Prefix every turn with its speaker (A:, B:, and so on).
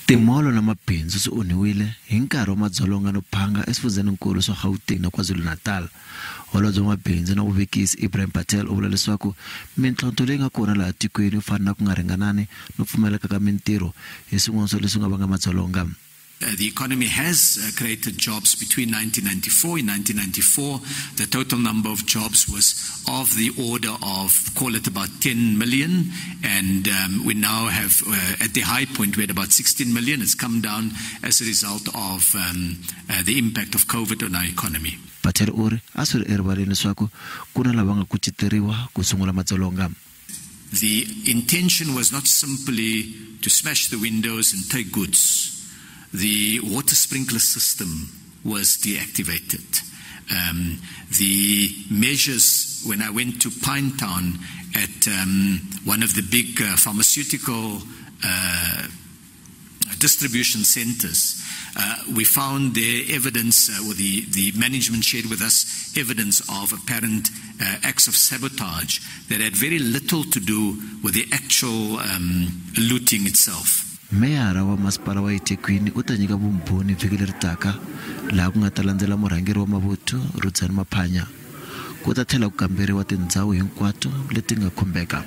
A: Timolo na mabindzu swi onhiwile hi nkarhi wa madzolonga no phanga esifundzenikulu swa Gauteng na KwaZulu-Natal. Holobye wa mabindzu na vuvekisi Ibrahim Patel u vula leswaku mintlhontlho leyi nga kona laha tikweni yo fana na ku nga ringanani no pfumaleka ka mintirho hi swin'wana swa leswi nga vanga madzolonga.
B: The economy has created jobs between 1994. In 1994, the total number of jobs was of the order of, call it about 10 million. And we now have, at the high point, we had about 16 million. It's come down as a result of the impact of COVID on our economy.
A: Patel uri asuri erivaleni leswaku kuna lava nga kuceteriwa ku sungula madzolonga.
B: The intention was not simply to smash the windows and take goods. The water sprinkler system was deactivated. The measures, when I went to Pinetown at one of the big pharmaceutical distribution centers, we found there evidence, or the management shared with us evidence of apparent acts of sabotage that had very little to do with the actual looting itself.
A: Meyara wa masipala wa eThekwini u ta nyika vumbhoni vhiki leri taka laha ku nga ta landzela murhangeri wa mavuthu Rudzani Maphanya ku ta tlhela ku kamberiwa tindhawu hinkwato leti nga khumbeka.